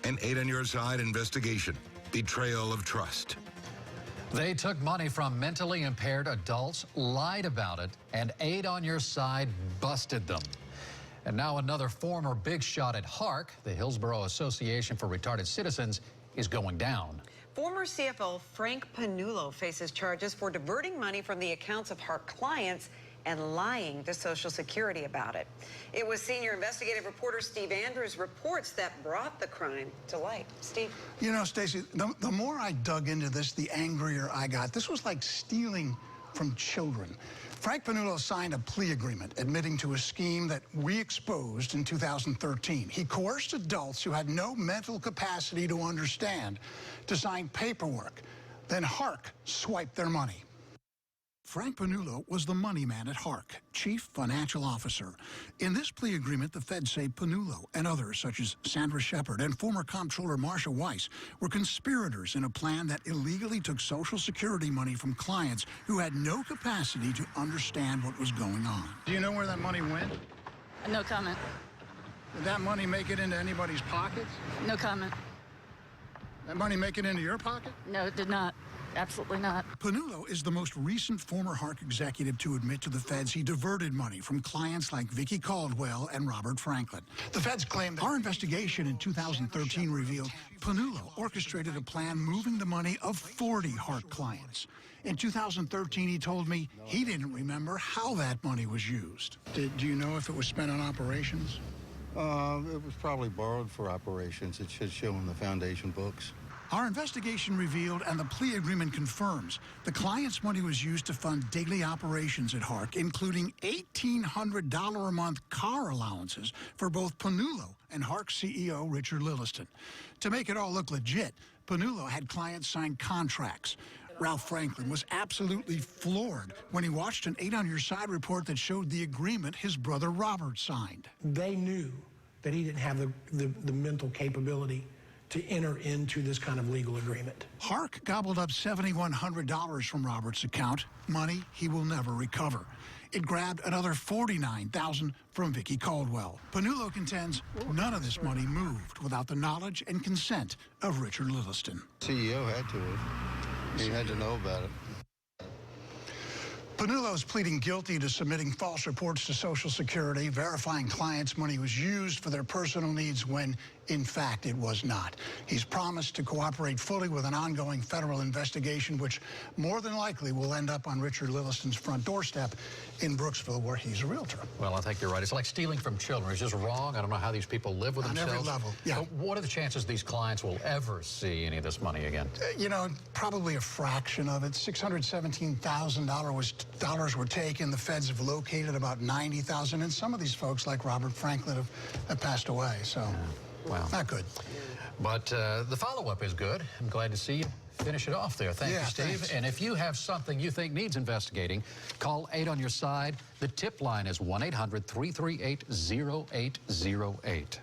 An 8 on Your Side investigation. Betrayal of Trust. They took money from mentally impaired adults, lied about it, and 8 on Your Side busted them. And now another former big shot at HARC, the Hillsborough Association for Retarded Citizens, is going down. Former CFO Frank Pannulo faces charges for diverting money from the accounts of HARC clients and lying to Social Security about it. It was senior investigative reporter Steve Andrews' reports that brought the crime to light. Steve? You know, Stacey, the more I dug into this, the angrier I got. This was like stealing from children. Frank Pannulo signed a plea agreement admitting to a scheme that we exposed in 2013. He coerced adults who had no mental capacity to understand to sign paperwork. Then HARC swiped their money. Frank Pannulo was the money man at HARC, chief financial officer. In this plea agreement, the feds say Pannulo and others, such as Sandra Shepard and former comptroller Marsha Weiss, were conspirators in a plan that illegally took Social Security money from clients who had no capacity to understand what was going on. Do you know where that money went? No comment. Did that money make it into anybody's pockets? No comment. That money make it into your pocket? No, it did not. Absolutely not. Pannulo is the most recent former HARC executive to admit to the feds he diverted money from clients like Vicky Caldwell and Robert Franklin. The feds claim that our investigation in 2013 revealed Pannulo orchestrated a plan moving the money of 40 HARC clients. In 2013, he told me he didn't remember how that money was used. Do you know if it was spent on operations? It was probably borrowed for operations. It should show in the foundation books. Our investigation revealed, and the plea agreement confirms, the client's money was used to fund daily operations at HARC, including $1,800 a month car allowances for both Pannulo and HARC CEO Richard Lilliston. To make it all look legit, Pannulo had clients sign contracts. Ralph Franklin was absolutely floored when he watched an 8 on Your Side report that showed the agreement his brother Robert signed. They knew that he didn't have the mental capability to enter into this kind of legal agreement. HARC gobbled up $7,100 from Robert's account, money he will never recover. It grabbed another $49,000 from Vicky Caldwell. Pannulo contends none of this money moved without the knowledge and consent of Richard Lilliston. CEO had to have. He had to know about it. Pannulo is pleading guilty to submitting false reports to Social Security, verifying clients' money was used for their personal needs when, in fact, it was not. He's promised to cooperate fully with an ongoing federal investigation, which more than likely will end up on Richard Lilliston's front doorstep in Brooksville, where he's a realtor. Well, I think you're right. It's like stealing from children. It's just wrong. I don't know how these people live with themselves. On every level, yeah. But what are the chances these clients will ever see any of this money again? You know, probably a fraction of it. $617,000 were taken. The feds have located about $90,000, and some of these folks, like Robert Franklin, have passed away. So, well, not good. But the follow-up is good. I'm glad to see you finish it off there. Thank you, Steve. Thanks. And if you have something you think needs investigating, call 8 on Your Side. The tip line is 1-800-338-0808.